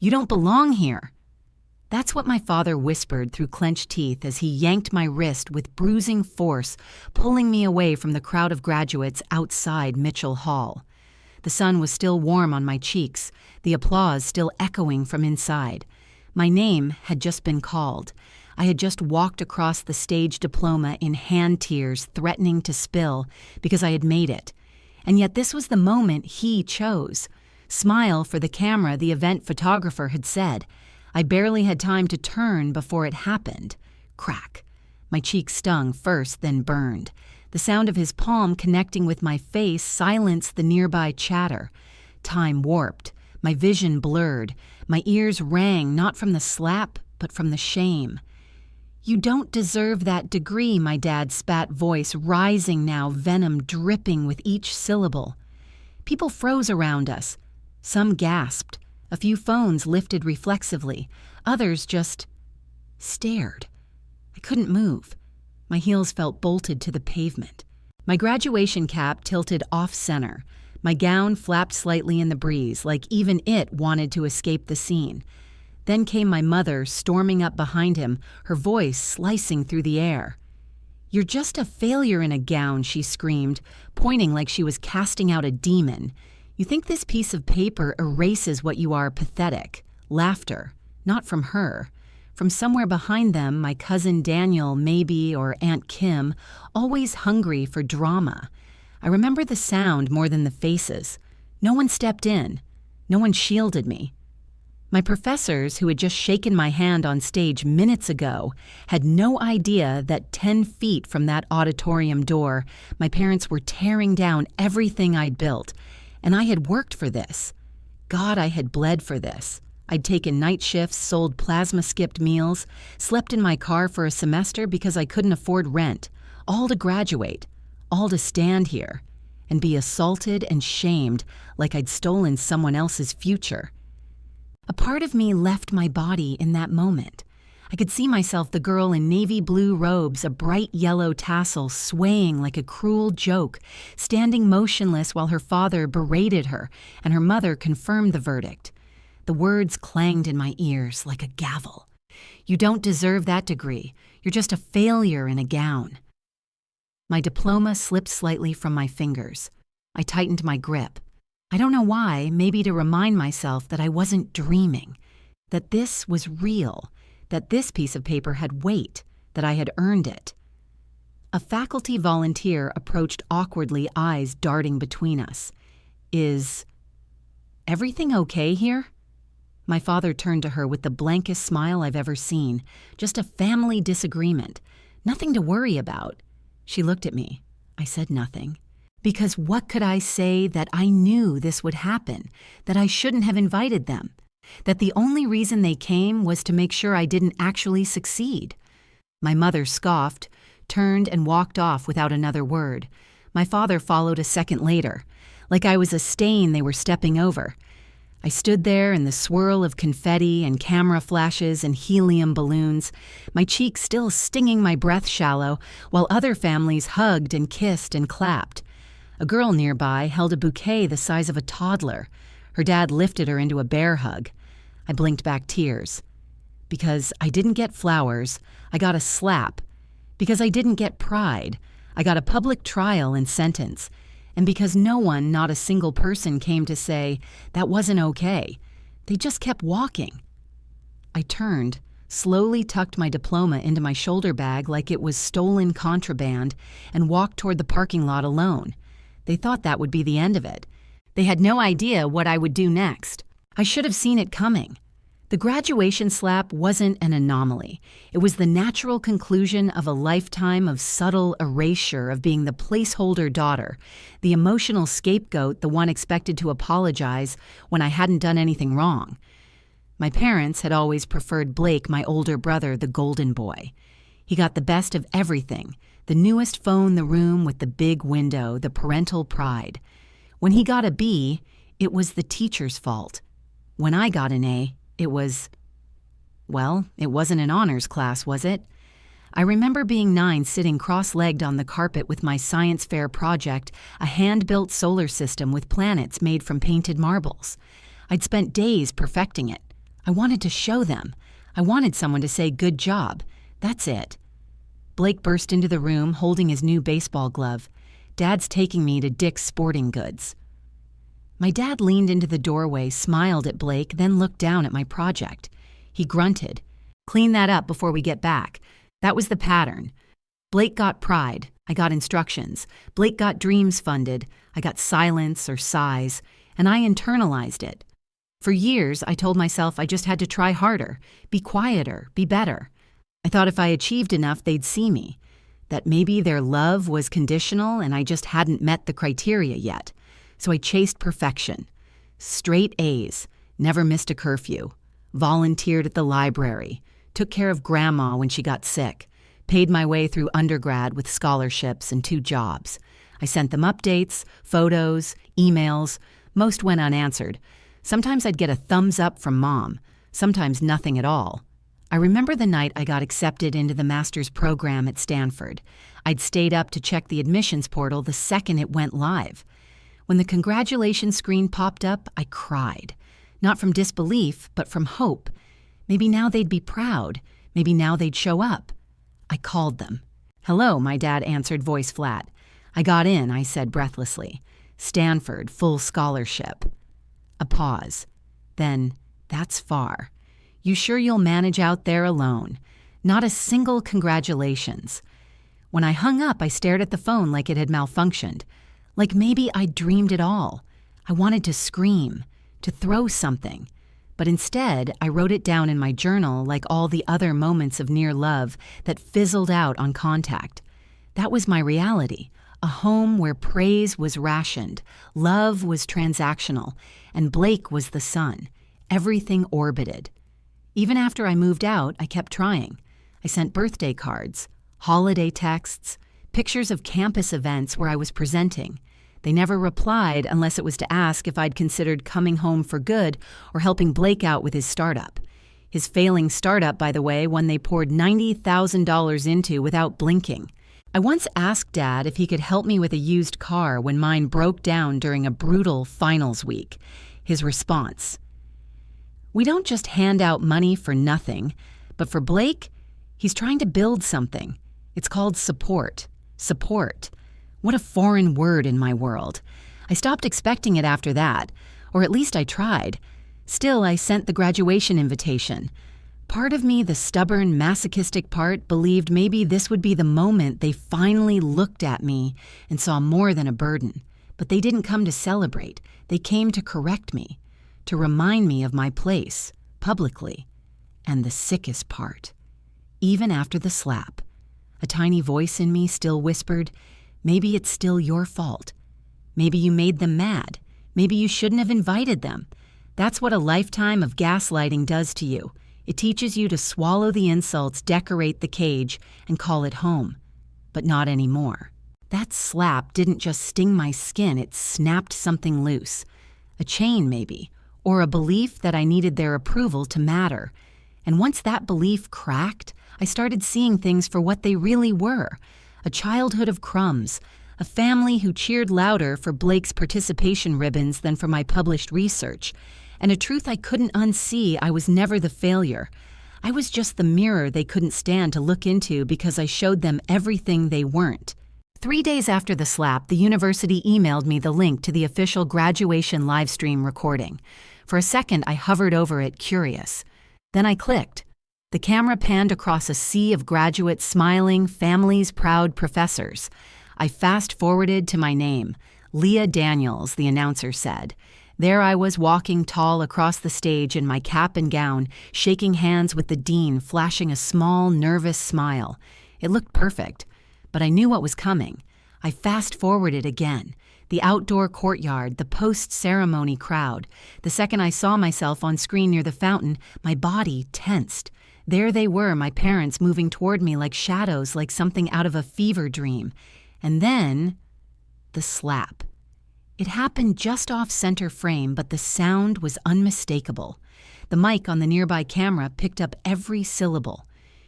You don't belong here." That's what my father whispered through clenched teeth as he yanked my wrist with bruising force, pulling me away from the crowd of graduates outside Mitchell Hall. The sun was still warm on my cheeks, the applause still echoing from inside. My name had just been called. I had just walked across the stage diploma in hand tears threatening to spill because I had made it. And yet this was the moment he chose. Smile for the camera, the event photographer had said. I barely had time to turn before it happened. Crack. My cheek stung first, then burned. The sound of his palm connecting with my face silenced the nearby chatter. Time warped. My vision blurred. My ears rang not from the slap, but from the shame. "You don't deserve that degree," my dad's spat voice rising now, venom dripping with each syllable. People froze around us. Some gasped. A few phones lifted reflexively. Others just stared. I couldn't move. My heels felt bolted to the pavement. My graduation cap tilted off-center. My gown flapped slightly in the breeze, like even it wanted to escape the scene. Then came my mother, storming up behind him, her voice slicing through the air. "You're just a failure in a gown," she screamed, pointing like she was casting out a demon. "You think this piece of paper erases what you are, pathetic." Laughter, not from her. From somewhere behind them, my cousin Daniel, maybe, or Aunt Kim, always hungry for drama. I remember the sound more than the faces. No one stepped in. No one shielded me. My professors, who had just shaken my hand on stage minutes ago, had no idea that 10 feet from that auditorium door, my parents were tearing down everything I'd built. And I had worked for this. God, I had bled for this. I'd taken night shifts, sold plasma-skipped meals, slept in my car for a semester because I couldn't afford rent, all to graduate, all to stand here, and be assaulted and shamed like I'd stolen someone else's future. A part of me left my body in that moment. I could see myself the girl in navy blue robes, a bright yellow tassel swaying like a cruel joke, standing motionless while her father berated her and her mother confirmed the verdict. The words clanged in my ears like a gavel. "You don't deserve that degree. You're just a failure in a gown." My diploma slipped slightly from my fingers. I tightened my grip. I don't know why, maybe to remind myself that I wasn't dreaming, that this was real, that this piece of paper had weight, that I had earned it. A faculty volunteer approached awkwardly, eyes darting between us. "Is everything okay here?" My father turned to her with the blankest smile I've ever seen. "Just a family disagreement. Nothing to worry about." She looked at me. I said nothing. Because what could I say that I knew this would happen, that I shouldn't have invited them, that the only reason they came was to make sure I didn't actually succeed? My mother scoffed, turned and walked off without another word. My father followed a second later, like I was a stain they were stepping over. I stood there in the swirl of confetti and camera flashes and helium balloons, my cheeks still stinging my breath shallow, while other families hugged and kissed and clapped. A girl nearby held a bouquet the size of a toddler. Her dad lifted her into a bear hug. I blinked back tears. Because I didn't get flowers, I got a slap. Because I didn't get pride, I got a public trial and sentence. And because no one, not a single person, came to say, that wasn't okay. They just kept walking. I turned, slowly tucked my diploma into my shoulder bag like it was stolen contraband, and walked toward the parking lot alone. They thought that would be the end of it. They had no idea what I would do next. I should have seen it coming. The graduation slap wasn't an anomaly. It was the natural conclusion of a lifetime of subtle erasure of being the placeholder daughter, the emotional scapegoat, the one expected to apologize when I hadn't done anything wrong. My parents had always preferred Blake, my older brother, the golden boy. He got the best of everything, the newest phone in the room with the big window, the parental pride. When he got a B, it was the teacher's fault. When I got an A, it wasn't an honors class, was it? I remember being 9, sitting cross-legged on the carpet with my science fair project, a hand-built solar system with planets made from painted marbles. I'd spent days perfecting it. I wanted to show them. I wanted someone to say, "Good job." That's it. Blake burst into the room holding his new baseball glove. "Dad's taking me to Dick's Sporting Goods." My dad leaned into the doorway, smiled at Blake, then looked down at my project. He grunted. "Clean that up before we get back." That was the pattern. Blake got pride. I got instructions. Blake got dreams funded. I got silence or sighs, and I internalized it. For years, I told myself I just had to try harder, be quieter, be better. I thought if I achieved enough, they'd see me, that maybe their love was conditional and I just hadn't met the criteria yet. So I chased perfection. Straight A's, never missed a curfew, volunteered at the library, took care of Grandma when she got sick, paid my way through undergrad with scholarships and 2 jobs. I sent them updates, photos, emails. Most went unanswered. Sometimes I'd get a thumbs up from Mom, sometimes nothing at all. I remember the night I got accepted into the master's program at Stanford. I'd stayed up to check the admissions portal the second it went live. When the congratulations screen popped up, I cried. Not from disbelief, but from hope. Maybe now they'd be proud. Maybe now they'd show up. I called them. "Hello," my dad answered, voice flat. "I got in," I said breathlessly. "Stanford, full scholarship." A pause. Then, "That's far. You sure you'll manage out there alone?" Not a single congratulations. When I hung up, I stared at the phone like it had malfunctioned. Like maybe I'd dreamed it all. I wanted to scream, to throw something. But instead, I wrote it down in my journal like all the other moments of near love that fizzled out on contact. That was my reality, a home where praise was rationed, love was transactional, and Blake was the sun. Everything orbited. Even after I moved out, I kept trying. I sent birthday cards, holiday texts, pictures of campus events where I was presenting. They never replied unless it was to ask if I'd considered coming home for good or helping Blake out with his startup. His failing startup, by the way, one they poured $90,000 into without blinking. I once asked Dad if he could help me with a used car when mine broke down during a brutal finals week. His response: "We don't just hand out money for nothing, but for Blake, he's trying to build something. It's called support. Support. What a foreign word in my world. I stopped expecting it after that, or at least I tried. Still, I sent the graduation invitation. Part of me, the stubborn, masochistic part, believed maybe this would be the moment they finally looked at me and saw more than a burden. But they didn't come to celebrate. They came to correct me, to remind me of my place, publicly. And the sickest part, even after the slap, a tiny voice in me still whispered, maybe it's still your fault. Maybe you made them mad. Maybe you shouldn't have invited them. That's what a lifetime of gaslighting does to you. It teaches you to swallow the insults, decorate the cage, and call it home. But not anymore. That slap didn't just sting my skin, it snapped something loose. A chain, maybe, or a belief that I needed their approval to matter. And once that belief cracked, I started seeing things for what they really were. A childhood of crumbs, a family who cheered louder for Blake's participation ribbons than for my published research, and a truth I couldn't unsee: I was never the failure. I was just the mirror they couldn't stand to look into because I showed them everything they weren't. 3 days after the slap, the university emailed me the link to the official graduation livestream recording. For a second, I hovered over it, curious. Then I clicked. The camera panned across a sea of graduates smiling, families, proud professors. I fast-forwarded to my name. Leah Daniels, the announcer said. There I was, walking tall across the stage in my cap and gown, shaking hands with the dean, flashing a small, nervous smile. It looked perfect, but I knew what was coming. I fast-forwarded again. The outdoor courtyard, the post-ceremony crowd. The second I saw myself on screen near the fountain, my body tensed. There they were, my parents, moving toward me like shadows, like something out of a fever dream. And then, the slap. It happened just off center frame, but the sound was unmistakable. The mic on the nearby camera picked up every syllable.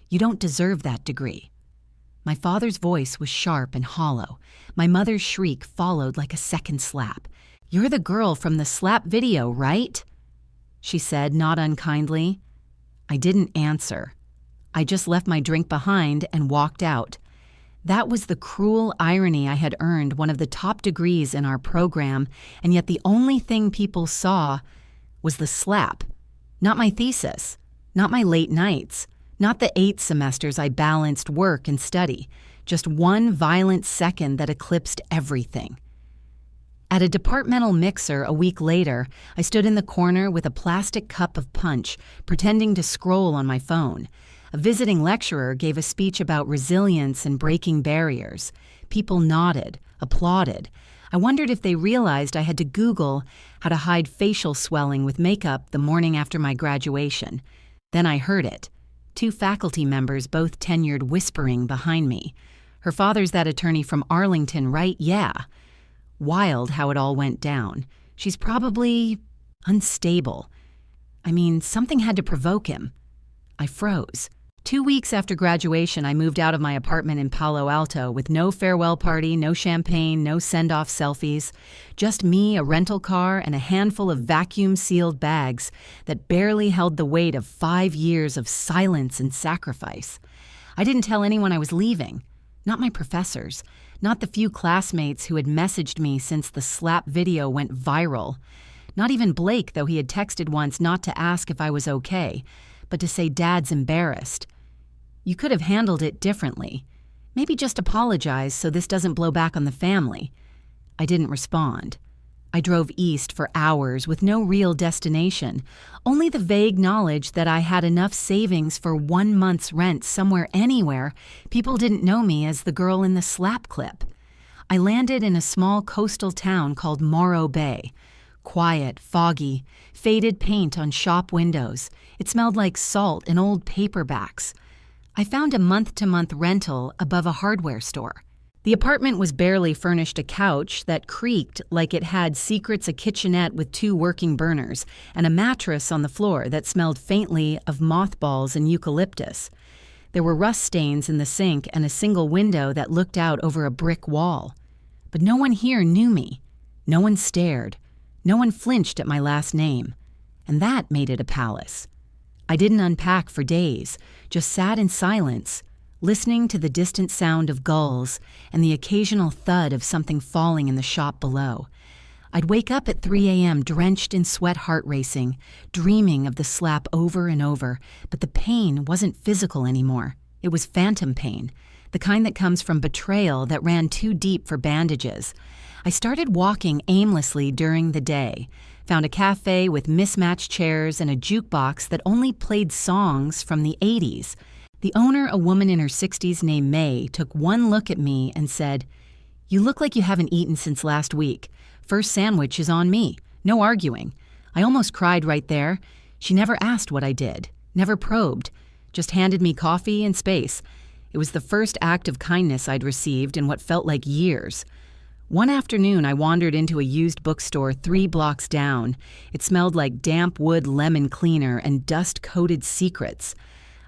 "You don't deserve that degree." My father's voice was sharp and hollow. My mother's shriek followed like a second slap. "You're the girl from the slap video, right?" she said, not unkindly. I didn't answer. I just left my drink behind and walked out. That was the cruel irony. I had earned one of the top degrees in our program, and yet the only thing people saw was the slap. Not my thesis, not my late nights, not the 8 semesters I balanced work and study, just one violent second that eclipsed everything. At a departmental mixer a week later, I stood in the corner with a plastic cup of punch, pretending to scroll on my phone. A visiting lecturer gave a speech about resilience and breaking barriers. People nodded, applauded. I wondered if they realized I had to Google how to hide facial swelling with makeup the morning after my graduation. Then I heard it. 2 faculty members, both tenured, whispering behind me. Her father's that attorney from Arlington, right? Yeah. Wild how it all went down. She's probably unstable. I mean, something had to provoke him. I froze. 2 weeks after graduation, I moved out of my apartment in Palo Alto with no farewell party, no champagne, no send-off selfies. Just me, a rental car, and a handful of vacuum-sealed bags that barely held the weight of 5 years of silence and sacrifice. I didn't tell anyone I was leaving. Not my professors. Not the few classmates who had messaged me since the slap video went viral. Not even Blake, though he had texted once not to ask if I was okay, but to say Dad's embarrassed. You could have handled it differently. Maybe just apologize so this doesn't blow back on the family. I didn't respond. I drove east for hours with no real destination, only the vague knowledge that I had enough savings for 1 month's rent somewhere anywhere. People didn't know me as the girl in the slap clip. I landed in a small coastal town called Morro Bay. Quiet, foggy, faded paint on shop windows. It smelled like salt and old paperbacks. I found a month-to-month rental above a hardware store. The apartment was barely furnished a couch that creaked like it had secrets, a kitchenette with 2 working burners, and a mattress on the floor that smelled faintly of mothballs and eucalyptus. There were rust stains in the sink and a single window that looked out over a brick wall. But no one here knew me. No one stared. No one flinched at my last name. And that made it a palace. I didn't unpack for days, just sat in silence, listening to the distant sound of gulls and the occasional thud of something falling in the shop below. I'd wake up at 3 a.m. drenched in sweat, heart racing, dreaming of the slap over and over, but the pain wasn't physical anymore. It was phantom pain, the kind that comes from betrayal that ran too deep for bandages. I started walking aimlessly during the day, found a cafe with mismatched chairs and a jukebox that only played songs from the 80s. The owner, a woman in her 60s named May, took one look at me and said, "You look like you haven't eaten since last week. First sandwich is on me. No arguing." I almost cried right there. She never asked what I did, never probed, just handed me coffee and space. It was the first act of kindness I'd received in what felt like years. One afternoon, I wandered into a used bookstore 3 blocks down. It smelled like damp wood lemon cleaner and dust-coated secrets.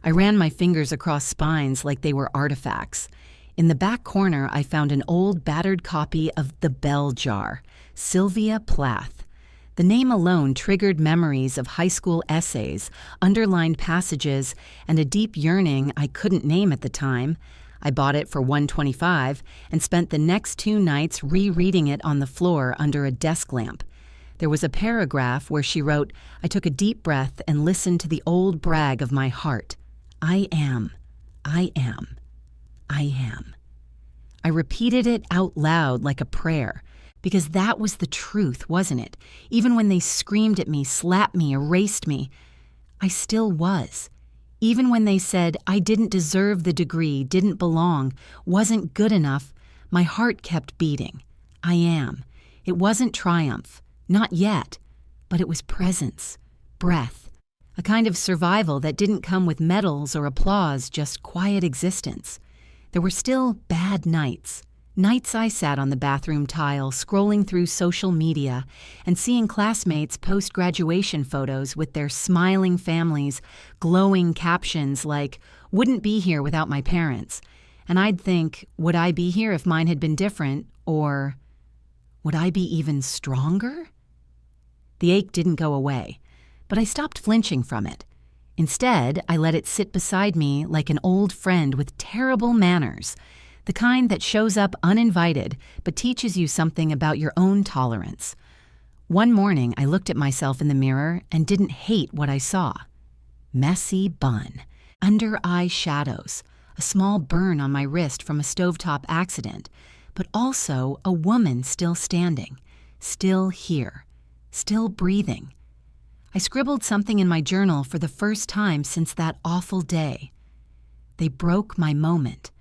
I ran my fingers across spines like they were artifacts. In the back corner, I found an old, battered copy of The Bell Jar, Sylvia Plath. The name alone triggered memories of high school essays, underlined passages, and a deep yearning I couldn't name at the time. I bought it for $1.25 and spent the next 2 nights rereading it on the floor under a desk lamp. There was a paragraph where she wrote, "I took a deep breath and listened to the old brag of my heart. I am, I am, I am." I repeated it out loud like a prayer, because that was the truth, wasn't it? Even when they screamed at me, slapped me, erased me, I still was. Even when they said I didn't deserve the degree, didn't belong, wasn't good enough, my heart kept beating. I am. It wasn't triumph, not yet, but it was presence, breath, a kind of survival that didn't come with medals or applause, just quiet existence. There were still bad nights. Nights I sat on the bathroom tile, scrolling through social media and seeing classmates post graduation photos with their smiling families, glowing captions like, "Wouldn't be here without my parents." And I'd think, would I be here if mine had been different? Or would I be even stronger? The ache didn't go away. but I stopped flinching from it. Instead, I let it sit beside me like an old friend with terrible manners, the kind that shows up uninvited but teaches you something about your own tolerance. One morning, I looked at myself in the mirror and didn't hate what I saw. Messy bun, under-eye shadows, a small burn on my wrist from a stovetop accident, but also a woman still standing, still here, still breathing. I scribbled something in my journal for the first time since that awful day. They broke my moment,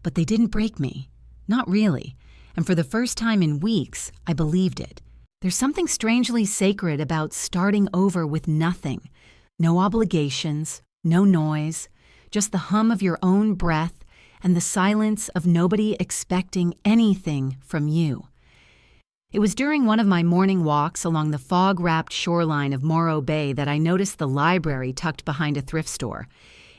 but they didn't break me. Not really. And for the first time in weeks, I believed it. There's something strangely sacred about starting over with nothing. No obligations, no noise, just the hum of your own breath and the silence of nobody expecting anything from you. It was during one of my morning walks along the fog-wrapped shoreline of Morro Bay that I noticed the library tucked behind a thrift store.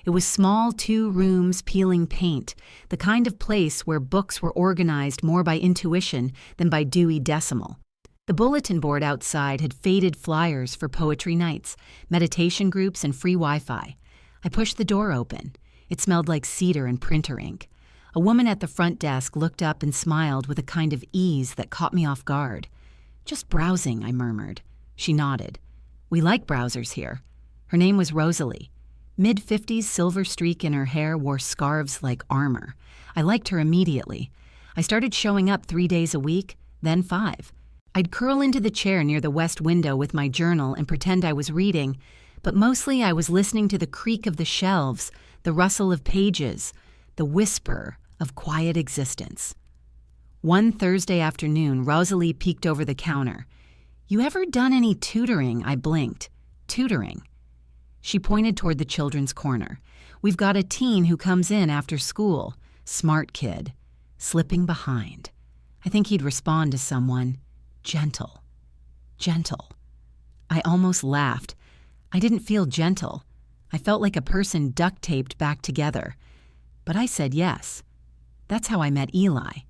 It was small, 2 rooms peeling paint, the kind of place where books were organized more by intuition than by Dewey Decimal. The bulletin board outside had faded flyers for poetry nights, meditation groups, and free Wi-Fi. I pushed the door open. It smelled like cedar and printer ink. A woman at the front desk looked up and smiled with a kind of ease that caught me off guard. "Just browsing," I murmured. She nodded. "We like browsers here." Her name was Rosalie. Mid-50s, silver streak in her hair, wore scarves like armor. I liked her immediately. I started showing up 3 days a week, then 5. I'd curl into the chair near the west window with my journal and pretend I was reading, but mostly I was listening to the creak of the shelves, the rustle of pages, the whisper of quiet existence. One Thursday afternoon, Rosalie peeked over the counter. "You ever done any tutoring?" I blinked. "Tutoring?" She pointed toward the children's corner. "We've got a teen who comes in after school. Smart kid. Slipping behind. I think he'd respond to someone. Gentle. Gentle." I almost laughed. I didn't feel gentle. I felt like a person duct-taped back together. But I said yes. That's how I met Eli.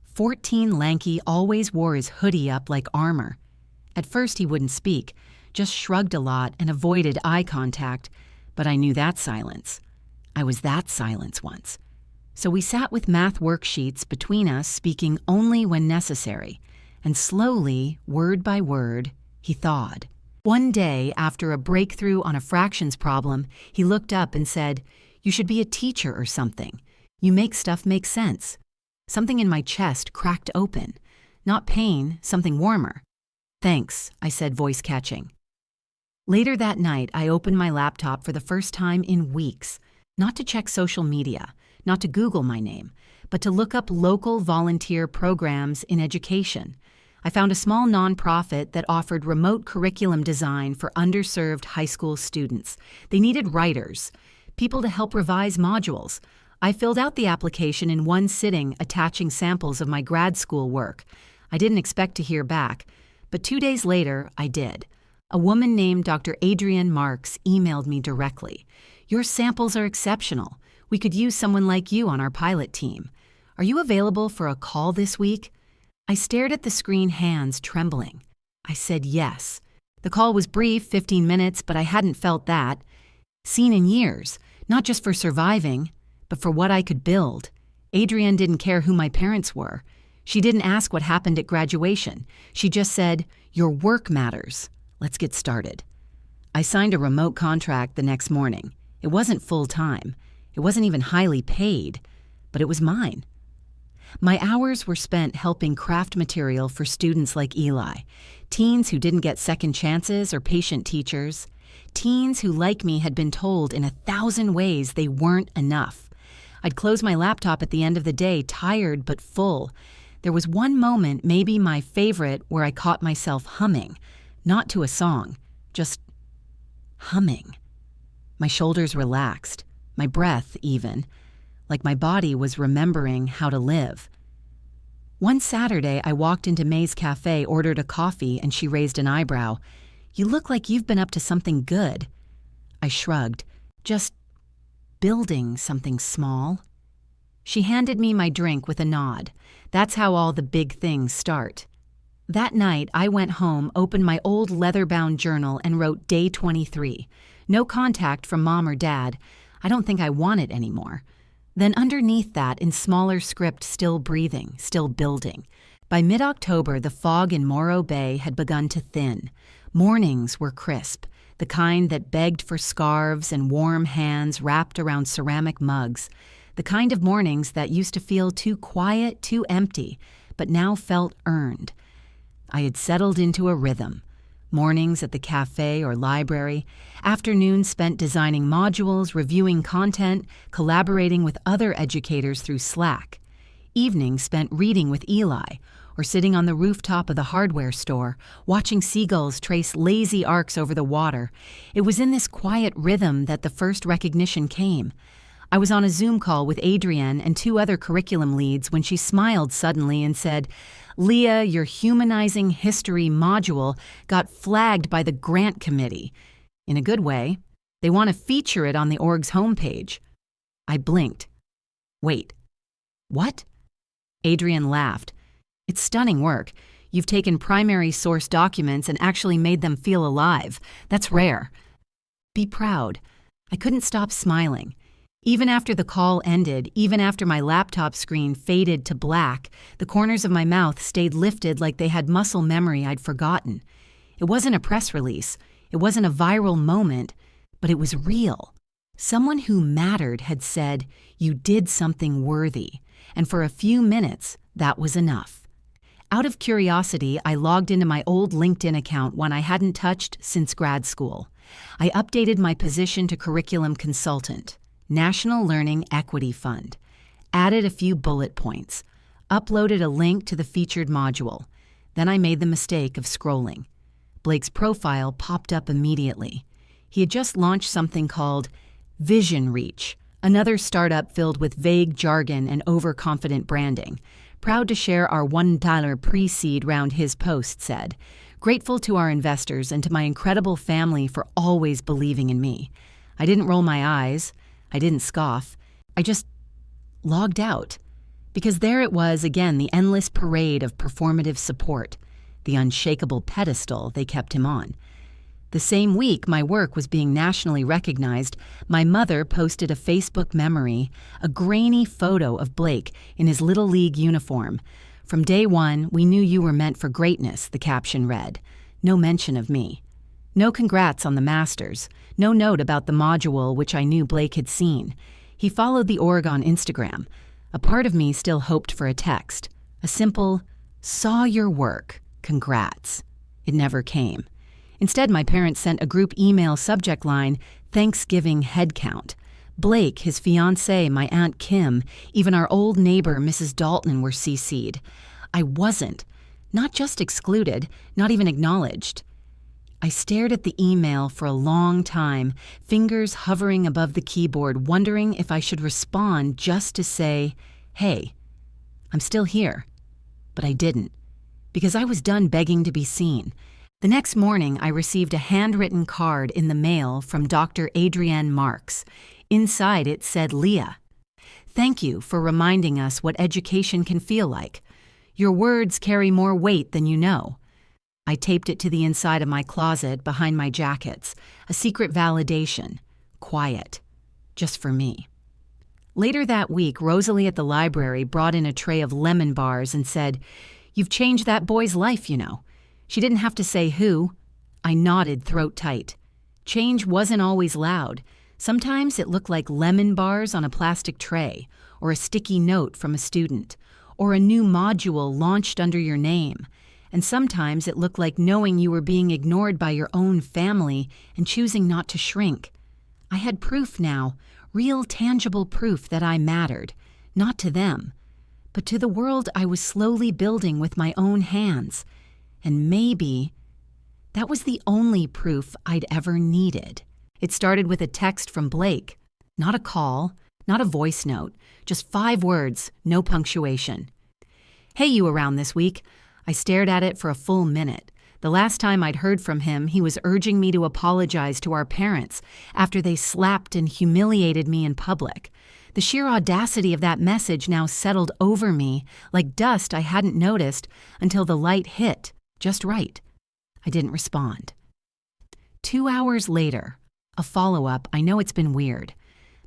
14, lanky, always wore his hoodie up like armor. At first he wouldn't speak, just shrugged a lot and avoided eye contact, but I knew that silence. I was that silence once. So we sat with math worksheets between us, speaking only when necessary, and slowly, word by word, he thawed. One day, after a breakthrough on a fractions problem, he looked up and said, "You should be a teacher or something. You make stuff make sense." Something in my chest cracked open. Not pain, something warmer. "Thanks," I said, voice catching. Later that night, I opened my laptop for the first time in weeks, not to check social media, not to Google my name, but to look up local volunteer programs in education. I found a small nonprofit that offered remote curriculum design for underserved high school students. They needed writers, people to help revise modules. I filled out the application in one sitting, attaching samples of my grad school work. I didn't expect to hear back, but 2 days later, I did. A woman named Dr. Adrienne Marks emailed me directly. "Your samples are exceptional. We could use someone like you on our pilot team. Are you available for a call this week?" I stared at the screen, hands trembling. I said yes. The call was brief, 15 minutes, but I hadn't felt that. Seen in years, not just for surviving, but for what I could build. Adrienne didn't care who my parents were. She didn't ask what happened at graduation. She just said, "Your work matters. Let's get started." I signed a remote contract the next morning. It wasn't full-time. It wasn't even highly paid, but it was mine. My hours were spent helping craft material for students like Eli, teens who didn't get second chances or patient teachers, teens who, like me, had been told in 1,000 ways they weren't enough. I'd close my laptop at the end of the day, tired but full. There was one moment, maybe my favorite, where I caught myself humming, not to a song, just humming. My shoulders relaxed, my breath even, like my body was remembering how to live. One Saturday, I walked into May's Cafe, ordered a coffee, and she raised an eyebrow. "You look like you've been up to something good." I shrugged, "Just building something small." She handed me my drink with a nod. That's how all the big things start. That night, I went home, opened my old leather-bound journal, and wrote Day 23. No contact from Mom or Dad. I don't think I want it anymore. Then underneath that, in smaller script, still breathing, still building. By mid-October, the fog in Morro Bay had begun to thin. Mornings were crisp, the kind that begged for scarves and warm hands wrapped around ceramic mugs. The kind of mornings that used to feel too quiet, too empty, but now felt earned. I had settled into a rhythm. Mornings at the cafe or library, afternoons spent designing modules, reviewing content, collaborating with other educators through Slack. Evenings spent reading with Eli, or sitting on the rooftop of the hardware store, watching seagulls trace lazy arcs over the water. It was in this quiet rhythm that the first recognition came. I was on a Zoom call with Adrienne and 2 other curriculum leads when she smiled suddenly and said, "Leah, your humanizing history module got flagged by the grant committee." In a good way. They want to feature it on the org's homepage. I blinked. Wait, what? Adrienne laughed. It's stunning work. You've taken primary source documents and actually made them feel alive. That's rare. Be proud. I couldn't stop smiling. Even after the call ended, even after my laptop screen faded to black, the corners of my mouth stayed lifted like they had muscle memory I'd forgotten. It wasn't a press release. It wasn't a viral moment, but it was real. Someone who mattered had said, "You did something worthy," and for a few minutes, that was enough. Out of curiosity, I logged into my old LinkedIn account, one I hadn't touched since grad school. I updated my position to curriculum consultant. National Learning Equity Fund, added a few bullet points, uploaded a link to the featured module. Then I made the mistake of scrolling. Blake's profile popped up immediately. He had just launched something called Vision Reach, another startup filled with vague jargon and overconfident branding. Proud to share our $1 pre-seed round, his post said. Grateful to our investors and to my incredible family for always believing in me. I didn't roll my eyes. I didn't scoff. I just logged out. Because there it was again, the endless parade of performative support, the unshakable pedestal they kept him on. The same week my work was being nationally recognized, my mother posted a Facebook memory, a grainy photo of Blake in his Little League uniform. "From day one, we knew you were meant for greatness," the caption read. No mention of me. No congrats on the Masters. No note about the module, which I knew Blake had seen. He followed the org on Instagram. A part of me still hoped for a text. A simple, "Saw your work. Congrats." It never came. Instead, my parents sent a group email subject line, "Thanksgiving headcount." Blake, his fiancée, my Aunt Kim, even our old neighbor, Mrs. Dalton, were CC'd. I wasn't. Not just excluded, not even acknowledged. I stared at the email for a long time, fingers hovering above the keyboard, wondering if I should respond just to say, "Hey, I'm still here." But I didn't, because I was done begging to be seen. The next morning, I received a handwritten card in the mail from Dr. Adrienne Marks. Inside it said, "Leah, thank you for reminding us what education can feel like. Your words carry more weight than you know." I taped it to the inside of my closet behind my jackets, a secret validation, quiet, just for me. Later that week, Rosalie at the library brought in a tray of lemon bars and said, "You've changed that boy's life, you know." She didn't have to say who. I nodded throat tight. Change wasn't always loud. Sometimes it looked like lemon bars on a plastic tray, or a sticky note from a student, or a new module launched under your name. And sometimes it looked like knowing you were being ignored by your own family and choosing not to shrink. I had proof now, real tangible proof that I mattered, not to them, but to the world I was slowly building with my own hands. And maybe that was the only proof I'd ever needed. It started with a text from Blake, not a call, not a voice note, just 5 words, no punctuation. "Hey, you around this week?" I stared at it for a full minute. The last time I'd heard from him, he was urging me to apologize to our parents after they slapped and humiliated me in public. The sheer audacity of that message now settled over me like dust I hadn't noticed until the light hit. Just right. I didn't respond. 2 hours later, a follow-up. I know it's been weird,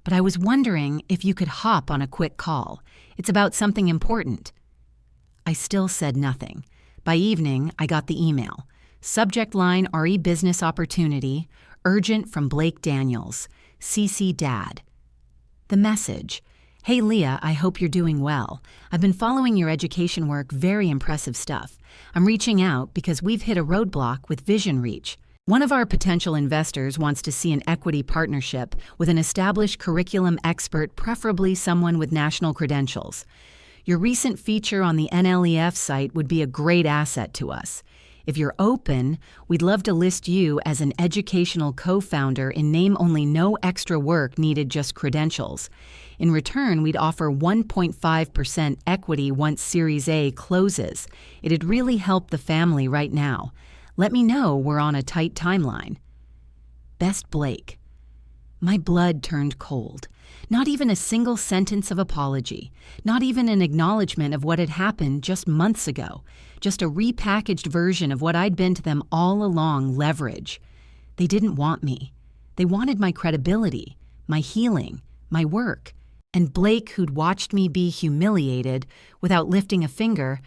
but I was wondering if you could hop on a quick call. It's about something important. I still said nothing. By evening, I got the email. Subject line RE Business Opportunity, urgent from Blake Daniels, CC Dad. The message: Hey Leah, I hope you're doing well. I've been following your education work, very impressive stuff. I'm reaching out because we've hit a roadblock with Vision Reach. One of our potential investors wants to see an equity partnership with an established curriculum expert, preferably someone with national credentials. Your recent feature on the NLEF site would be a great asset to us. If you're open, we'd love to list you as an educational co-founder in name only, no extra work needed, just credentials. In return, we'd offer 1.5% equity once Series A closes. It'd really help the family right now. Let me know, we're on a tight timeline. Best Blake. My blood turned cold. Not even a single sentence of apology. Not even an acknowledgement of what had happened just months ago. Just a repackaged version of what I'd been to them all along, leverage. They didn't want me. They wanted my credibility, my healing, my work. And Blake, who'd watched me be humiliated without lifting a finger,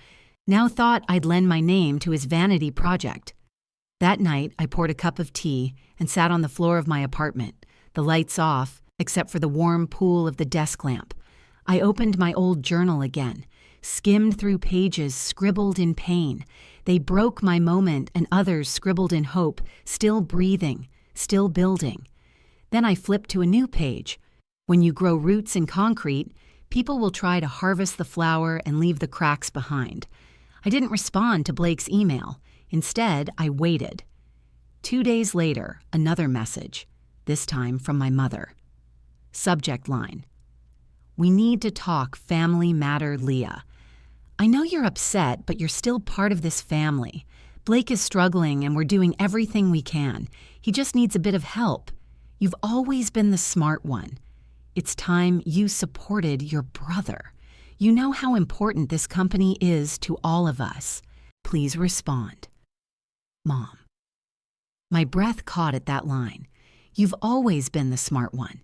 now thought I'd lend my name to his vanity project. That night, I poured a cup of tea and sat on the floor of my apartment, the lights off, except for the warm pool of the desk lamp. I opened my old journal again, skimmed through pages scribbled in pain. They broke my moment, and others scribbled in hope, still breathing, still building. Then I flipped to a new page. When you grow roots in concrete, people will try to harvest the flower and leave the cracks behind. I didn't respond to Blake's email. Instead, I waited. 2 days later, another message, this time from my mother. Subject line: We need to talk, family matter, Leah. I know you're upset, but you're still part of this family. Blake is struggling and we're doing everything we can. He just needs a bit of help. You've always been the smart one. It's time you supported your brother. You know how important this company is to all of us. Please respond. Mom. My breath caught at that line. You've always been the smart one.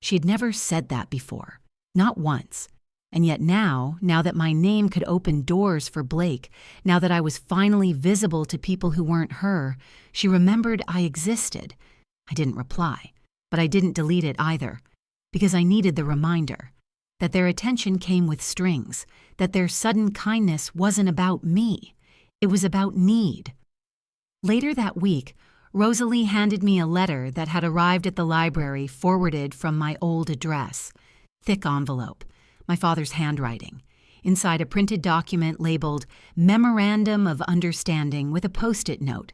She had never said that before, not once. And yet now that my name could open doors for Blake, now that I was finally visible to people who weren't her, she remembered I existed. I didn't reply, but I didn't delete it either, because I needed the reminder that their attention came with strings, that their sudden kindness wasn't about me. It was about need. Later that week, Rosalie handed me a letter that had arrived at the library, forwarded from my old address. Thick envelope, my father's handwriting. Inside, a printed document labeled Memorandum of Understanding with a Post-it note.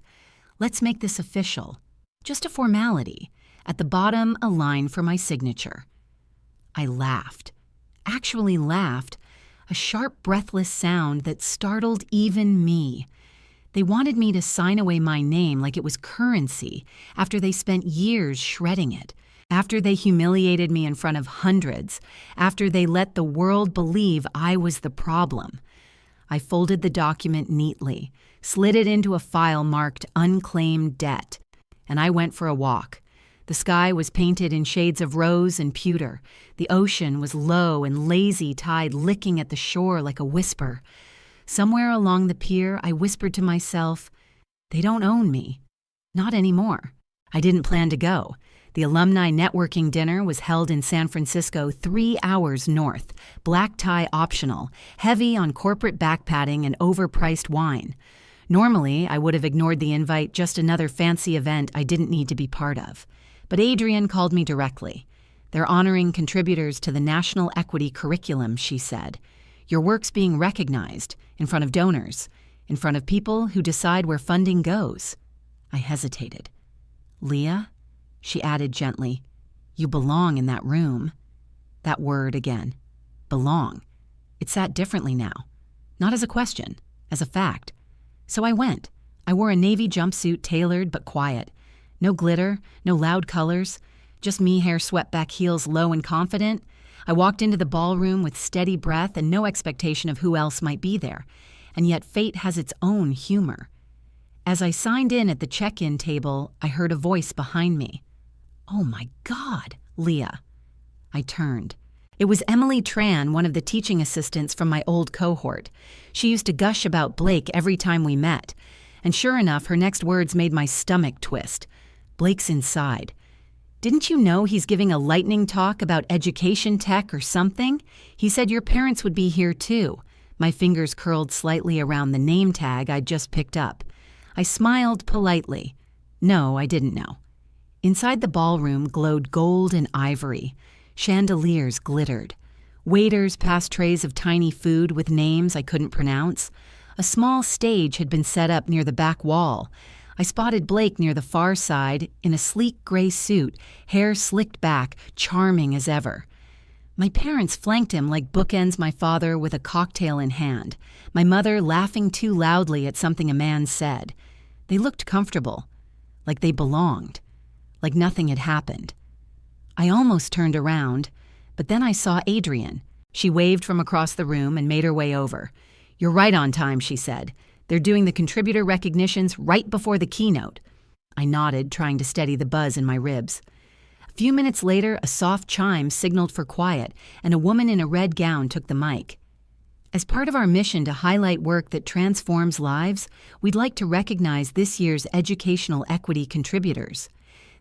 Let's make this official. Just a formality. At the bottom, a line for my signature. I laughed. Actually laughed. A sharp, breathless sound that startled even me. They wanted me to sign away my name like it was currency after they spent years shredding it, after they humiliated me in front of hundreds, after they let the world believe I was the problem. I folded the document neatly, slid it into a file marked Unclaimed Debt, and I went for a walk. The sky was painted in shades of rose and pewter. The ocean was low and lazy, tide licking at the shore like a whisper. Somewhere along the pier, I whispered to myself, they don't own me. Not anymore. I didn't plan to go. The alumni networking dinner was held in San Francisco, 3 hours north, black tie optional, heavy on corporate backpatting and overpriced wine. Normally, I would have ignored the invite, just another fancy event I didn't need to be part of. But Adrienne called me directly. They're honoring contributors to the National Equity Curriculum, she said. Your work's being recognized, in front of donors, in front of people who decide where funding goes. I hesitated. Leah, she added gently, you belong in that room. That word again. Belong. It sat differently now. Not as a question, as a fact. So I went. I wore a navy jumpsuit, tailored but quiet. No glitter, no loud colors, just me, hair swept back, heels low and confident. I walked into the ballroom with steady breath and no expectation of who else might be there. And yet fate has its own humor. As I signed in at the check-in table, I heard a voice behind me. "Oh my God, Leah." I turned. It was Emily Tran, one of the teaching assistants from my old cohort. She used to gush about Blake every time we met. And sure enough, her next words made my stomach twist. "Blake's inside. Didn't you know he's giving a lightning talk about education tech or something? He said your parents would be here too." My fingers curled slightly around the name tag I'd just picked up. I smiled politely. No, I didn't know. Inside the ballroom glowed gold and ivory. Chandeliers glittered. Waiters passed trays of tiny food with names I couldn't pronounce. A small stage had been set up near the back wall. I spotted Blake near the far side, in a sleek gray suit, hair slicked back, charming as ever. My parents flanked him like bookends my father with a cocktail in hand, my mother laughing too loudly at something a man said. They looked comfortable, like they belonged, like nothing had happened. I almost turned around, but then I saw Adrienne. She waved from across the room and made her way over. "You're right on time," she said. "They're doing the contributor recognitions right before the keynote." I nodded, trying to steady the buzz in my ribs. A few minutes later, a soft chime signaled for quiet, and a woman in a red gown took the mic. As part of our mission to highlight work that transforms lives, we'd like to recognize this year's educational equity contributors.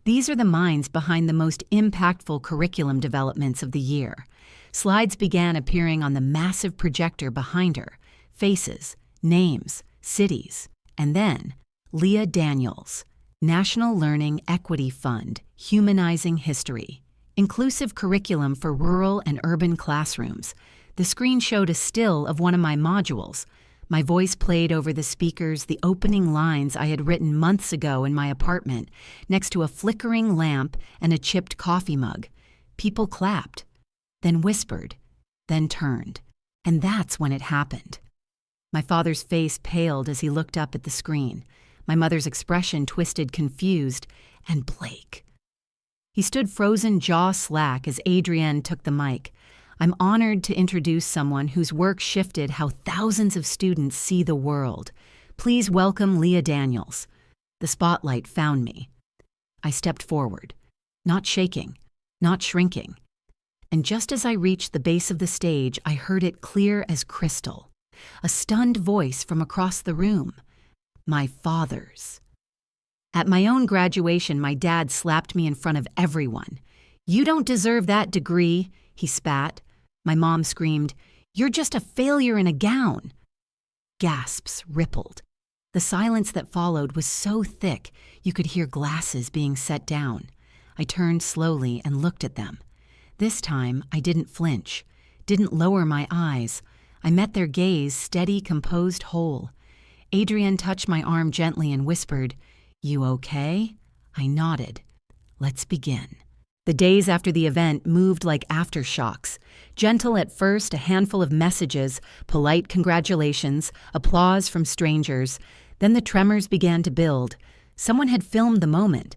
These are the minds behind the most impactful curriculum developments of the year. Slides began appearing on the massive projector behind her. Faces, names, cities, and then Leah Daniels, National Learning Equity Fund, Humanizing History. Inclusive curriculum for rural and urban classrooms. The screen showed a still of one of my modules. My voice played over the speakers the opening lines I had written months ago in my apartment, next to a flickering lamp and a chipped coffee mug. People clapped, then whispered, then turned. And that's when it happened. My father's face paled as he looked up at the screen. My mother's expression twisted confused, and Blake. He stood frozen, jaw slack, as Adrienne took the mic. I'm honored to introduce someone whose work shifted how thousands of students see the world. Please welcome Leah Daniels. The spotlight found me. I stepped forward, not shaking, not shrinking. And just as I reached the base of the stage, I heard it clear as crystal. A stunned voice from across the room. My father's. At my own graduation, my dad slapped me in front of everyone. "You don't deserve that degree," he spat. My mom screamed, "You're just a failure in a gown." Gasps rippled. The silence that followed was so thick you could hear glasses being set down. I turned slowly and looked at them. This time, I didn't flinch, didn't lower my eyes. I met their gaze, steady, composed, whole. Adrienne touched my arm gently and whispered, "You okay?" I nodded. Let's begin. The days after the event moved like aftershocks. Gentle at first, a handful of messages, polite congratulations, applause from strangers. Then the tremors began to build. Someone had filmed the moment.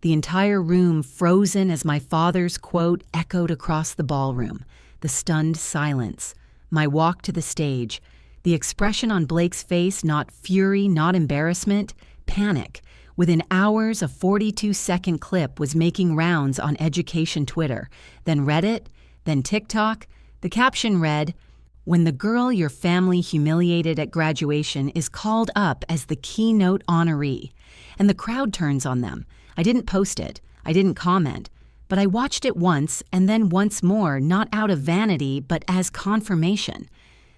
The entire room frozen as my father's quote echoed across the ballroom. The stunned silence. My walk to the stage. The expression on Blake's face, not fury, not embarrassment, panic. Within hours, a 42-second clip was making rounds on education Twitter, then Reddit, then TikTok. The caption read, "When the girl your family humiliated at graduation is called up as the keynote honoree," and the crowd turns on them. I didn't post it. I didn't comment. But I watched it once and then once more, not out of vanity, but as confirmation.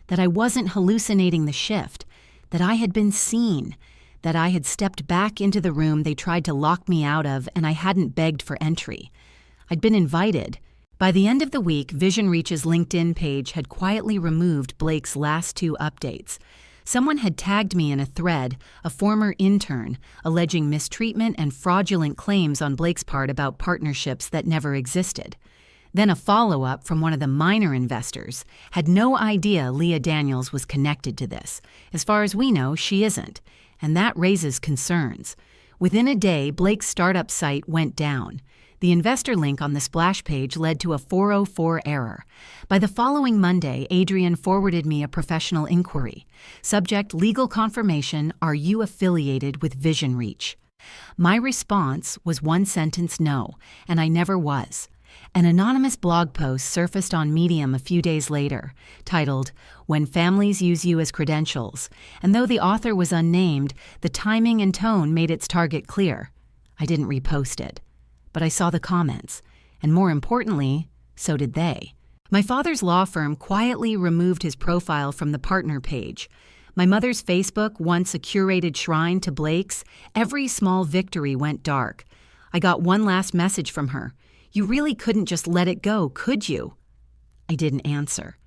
That I wasn't hallucinating the shift. That I had been seen. That I had stepped back into the room they tried to lock me out of, and I hadn't begged for entry. I'd been invited. By the end of the week, Vision Reach's LinkedIn page had quietly removed Blake's last 2 updates. Someone had tagged me in a thread, a former intern, alleging mistreatment and fraudulent claims on Blake's part about partnerships that never existed. Then a follow-up from one of the minor investors had no idea Leah Daniels was connected to this. As far as we know, she isn't. And that raises concerns. Within a day, Blake's startup site went down. The investor link on the splash page led to a 404 error. By the following Monday, Adrian forwarded me a professional inquiry. Subject: legal confirmation, are you affiliated with Vision Reach? My response was one sentence no, and I never was. An anonymous blog post surfaced on Medium a few days later, titled, "When Families Use You as Credentials," and though the author was unnamed, the timing and tone made its target clear. I didn't repost it, but I saw the comments, and more importantly, so did they. My father's law firm quietly removed his profile from the partner page. My mother's Facebook, once a curated shrine to Blake's, every small victory went dark. I got one last message from her. "You really couldn't just let it go, could you?" I didn't answer,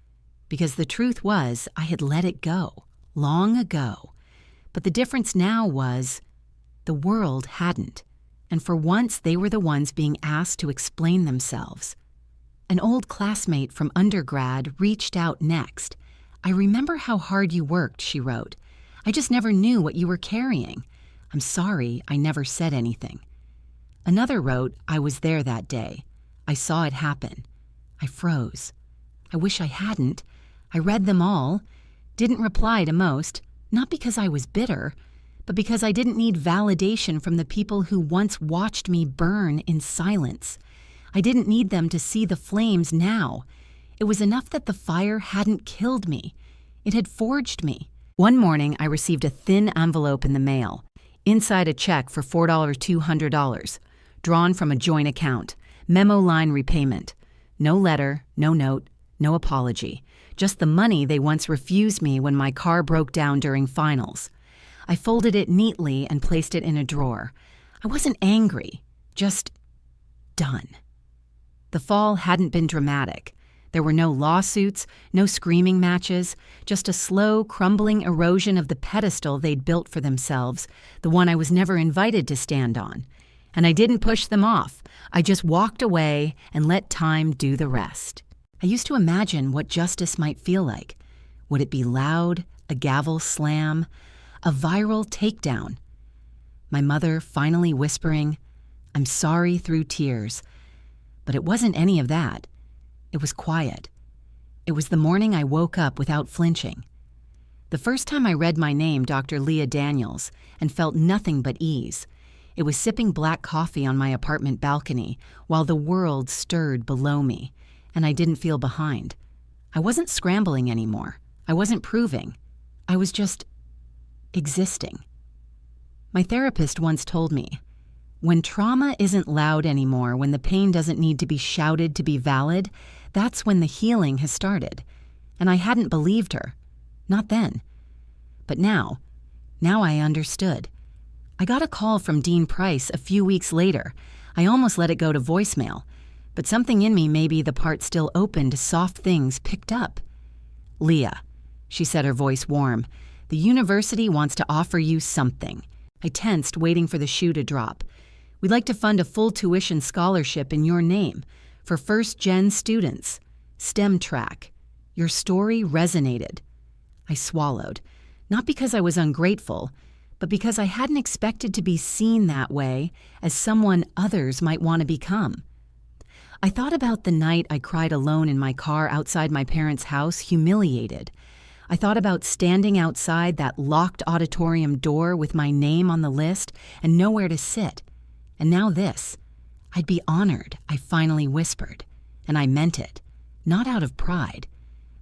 because the truth was I had let it go, long ago. But the difference now was the world hadn't, and for once they were the ones being asked to explain themselves. An old classmate from undergrad reached out next. "I remember how hard you worked," she wrote. "I just never knew what you were carrying. I'm sorry I never said anything." Another wrote, "I was there that day. I saw it happen. I froze. I wish I hadn't. I read them all. Didn't reply to most, not because I was bitter, but because I didn't need validation from the people who once watched me burn in silence. I didn't need them to see the flames now. It was enough that the fire hadn't killed me. It had forged me." One morning, I received a thin envelope in the mail. Inside, a check for $4,200, drawn from a joint account. Memo line repayment. No letter, no note, no apology. Just the money they once refused me when my car broke down during finals. I folded it neatly and placed it in a drawer. I wasn't angry, just done. The fall hadn't been dramatic. There were no lawsuits, no screaming matches, just a slow, crumbling erosion of the pedestal they'd built for themselves, the one I was never invited to stand on. And I didn't push them off. I just walked away and let time do the rest. I used to imagine what justice might feel like. Would it be loud, a gavel slam, a viral takedown? My mother finally whispering, "I'm sorry," through tears. But it wasn't any of that. It was quiet. It was the morning I woke up without flinching. The first time I read my name, Dr. Leah Daniels, and felt nothing but ease. It was sipping black coffee on my apartment balcony while the world stirred below me, and I didn't feel behind. I wasn't scrambling anymore. I wasn't proving. I was just existing. My therapist once told me, when trauma isn't loud anymore, when the pain doesn't need to be shouted to be valid, that's when the healing has started. And I hadn't believed her. Not then. But now I understood. I got a call from Dean Price a few weeks later. I almost let it go to voicemail, but something in me, maybe the part still open to soft things, picked up. "Leah," she said, her voice warm, "the university wants to offer you something." I tensed, waiting for the shoe to drop. "We'd like to fund a full tuition scholarship in your name for first-gen students. STEM track. Your story resonated." I swallowed, not because I was ungrateful, but because I hadn't expected to be seen that way as someone others might want to become. I thought about the night I cried alone in my car outside my parents' house, humiliated. I thought about standing outside that locked auditorium door with my name on the list and nowhere to sit. And now this. "I'd be honored," I finally whispered. And I meant it, not out of pride,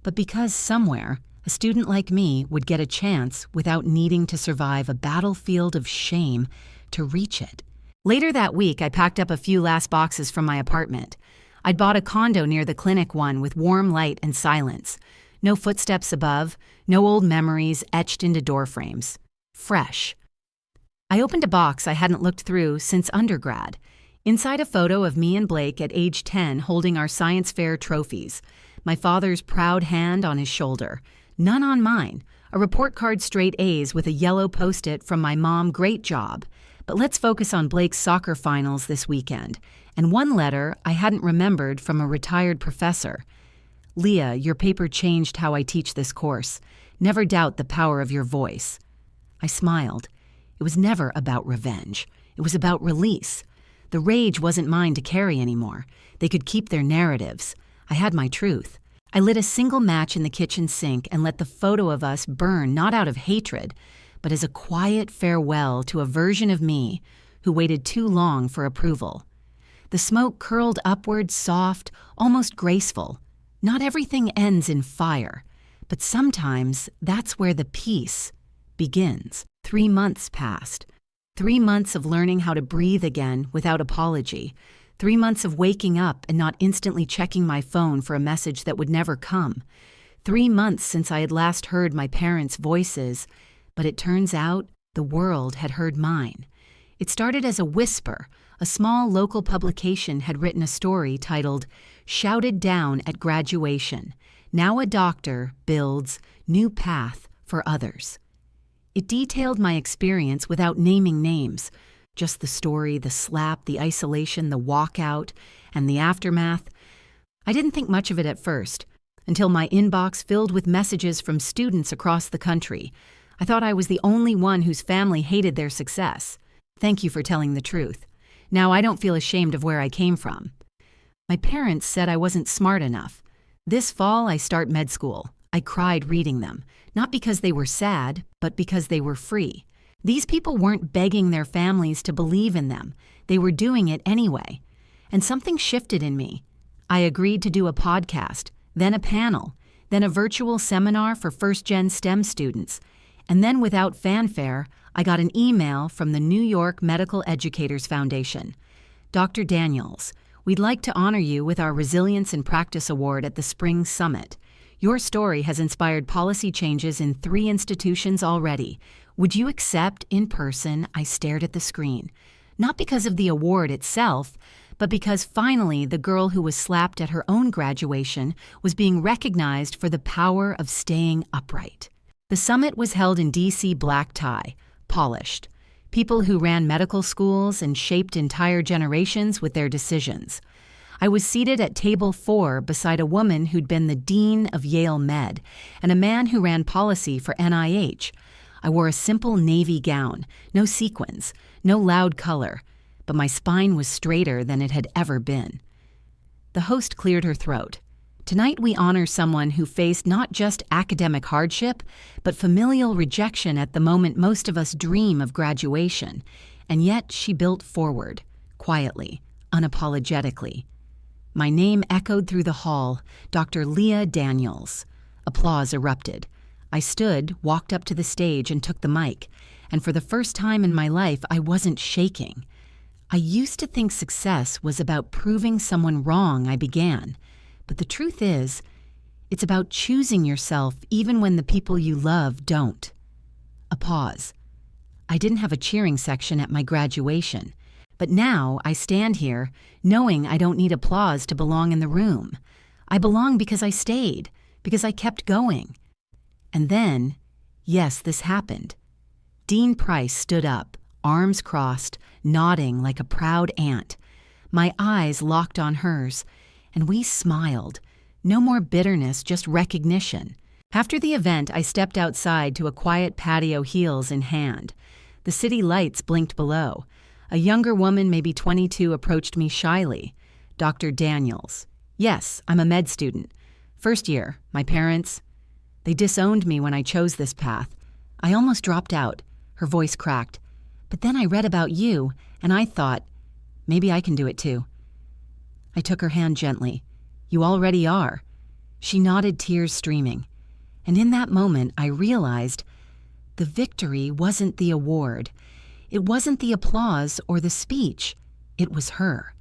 but because somewhere a student like me would get a chance without needing to survive a battlefield of shame to reach it. Later that week, I packed up a few last boxes from my apartment. I'd bought a condo near the clinic one with warm light and silence. No footsteps above, no old memories etched into door frames. Fresh. I opened a box I hadn't looked through since undergrad. Inside, a photo of me and Blake at age 10 holding our science fair trophies. My father's proud hand on his shoulder. None on mine. A report card straight A's with a yellow post-it from my mom, "Great job." But let's focus on Blake's soccer finals this weekend. And one letter I hadn't remembered from a retired professor. "Leah, your paper changed how I teach this course. Never doubt the power of your voice." I smiled. It was never about revenge. It was about release. The rage wasn't mine to carry anymore. They could keep their narratives. I had my truth. I lit a single match in the kitchen sink and let the photo of us burn, not out of hatred, but as a quiet farewell to a version of me who waited too long for approval. The smoke curled upward, soft, almost graceful. Not everything ends in fire, but sometimes that's where the peace begins. 3 months passed. 3 months of learning how to breathe again without apology. 3 months of waking up and not instantly checking my phone for a message that would never come. 3 months since I had last heard my parents' voices, but it turns out the world had heard mine. It started as a whisper. A small local publication had written a story titled, "Shouted Down at Graduation. Now a Doctor Builds New Path for Others." It detailed my experience without naming names, just the story, the slap, the isolation, the walkout, and the aftermath. I didn't think much of it at first, until my inbox filled with messages from students across the country. I thought I was the only one whose family hated their success. Thank you for telling the truth. Now I don't feel ashamed of where I came from. My parents said I wasn't smart enough. This fall I start med school. I cried reading them, not because they were sad, but because they were free. These people weren't begging their families to believe in them. They were doing it anyway. And something shifted in me. I agreed to do a podcast, then a panel, then a virtual seminar for first-gen STEM students. And then without fanfare, I got an email from the New York Medical Educators Foundation. Dr. Daniels, we'd like to honor you with our Resilience in Practice Award at the Spring Summit. Your story has inspired policy changes in 3 institutions already. Would you accept in person? I stared at the screen. Not because of the award itself, but because finally the girl who was slapped at her own graduation was being recognized for the power of staying upright. The summit was held in D.C. black tie, polished. People who ran medical schools and shaped entire generations with their decisions. I was seated at table 4 beside a woman who'd been the dean of Yale Med and a man who ran policy for NIH. I wore a simple navy gown, no sequins, no loud color, but my spine was straighter than it had ever been. The host cleared her throat. Tonight we honor someone who faced not just academic hardship, but familial rejection at the moment most of us dream of graduation, and yet she built forward, quietly, unapologetically. My name echoed through the hall, Dr. Leah Daniels. Applause erupted. I stood, walked up to the stage, and took the mic, and for the first time in my life, I wasn't shaking. I used to think success was about proving someone wrong, I began. But the truth is, it's about choosing yourself even when the people you love don't. A pause. I didn't have a cheering section at my graduation, but now I stand here knowing I don't need applause to belong in the room. I belong because I stayed, because I kept going. And then, yes, this happened. Dean Price stood up, arms crossed, nodding like a proud aunt. My eyes locked on hers, and we smiled. No more bitterness, just recognition. After the event, I stepped outside to a quiet patio, heels in hand. The city lights blinked below. A younger woman, maybe 22, approached me shyly. Dr. Daniels. Yes, I'm a med student. First year, my parents, they disowned me when I chose this path. I almost dropped out. Her voice cracked. But then I read about you, and I thought, maybe I can do it too. I took her hand gently. You already are. She nodded, tears streaming. And in that moment, I realized the victory wasn't the award. It wasn't the applause or the speech. It was her.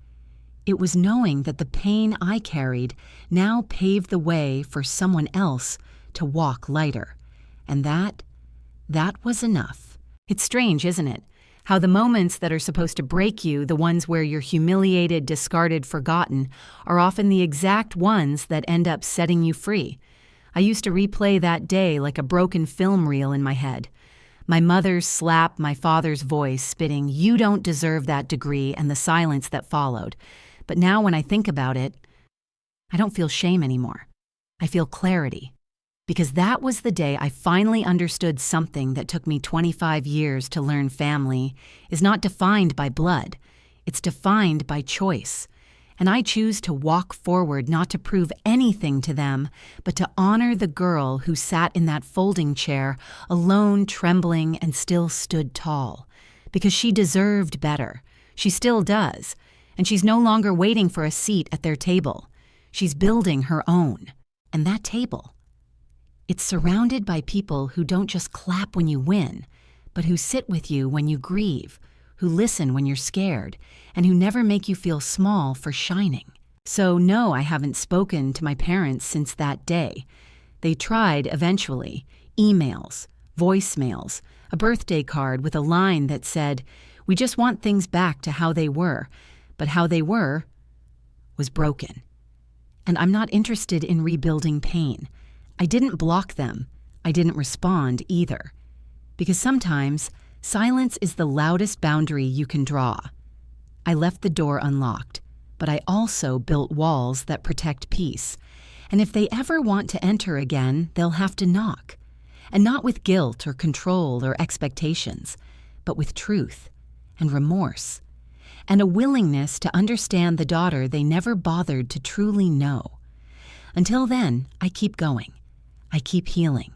It was knowing that the pain I carried now paved the way for someone else to walk lighter. And that was enough. It's strange, isn't it? How the moments that are supposed to break you, the ones where you're humiliated, discarded, forgotten, are often the exact ones that end up setting you free. I used to replay that day like a broken film reel in my head. My mother's slap, my father's voice spitting, "You don't deserve that degree," and the silence that followed. But now when I think about it, I don't feel shame anymore. I feel clarity. Because that was the day I finally understood something that took me 25 years to learn. Family is not defined by blood. It's defined by choice. And I choose to walk forward not to prove anything to them, but to honor the girl who sat in that folding chair, alone, trembling, and still stood tall. Because she deserved better. She still does. And she's no longer waiting for a seat at their table. She's building her own. And that table, it's surrounded by people who don't just clap when you win, but who sit with you when you grieve, who listen when you're scared, and who never make you feel small for shining. So no, I haven't spoken to my parents since that day. They tried eventually. Emails, voicemails, a birthday card with a line that said, "We just want things back to how they were," but how they were was broken. And I'm not interested in rebuilding pain. I didn't block them. I didn't respond either. Because sometimes silence is the loudest boundary you can draw. I left the door unlocked, but I also built walls that protect peace. And if they ever want to enter again, they'll have to knock. And not with guilt or control or expectations, but with truth and remorse and a willingness to understand the daughter they never bothered to truly know. Until then, I keep going. I keep healing.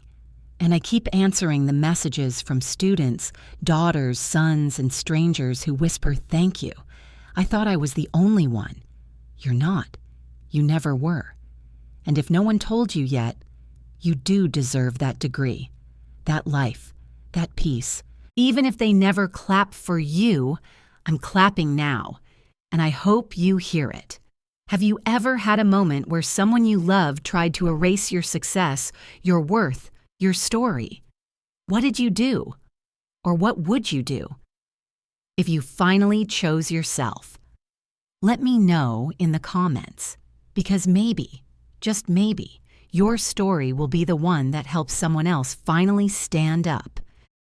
And I keep answering the messages from students, daughters, sons, and strangers who whisper, "Thank you. I thought I was the only one." You're not. You never were. And if no one told you yet, you do deserve that degree, that life, that peace. Even if they never clap for you, I'm clapping now. And I hope you hear it. Have you ever had a moment where someone you loved tried to erase your success, your worth, your story? What did you do? Or what would you do? If you finally chose yourself, let me know in the comments, because maybe, just maybe, your story will be the one that helps someone else finally stand up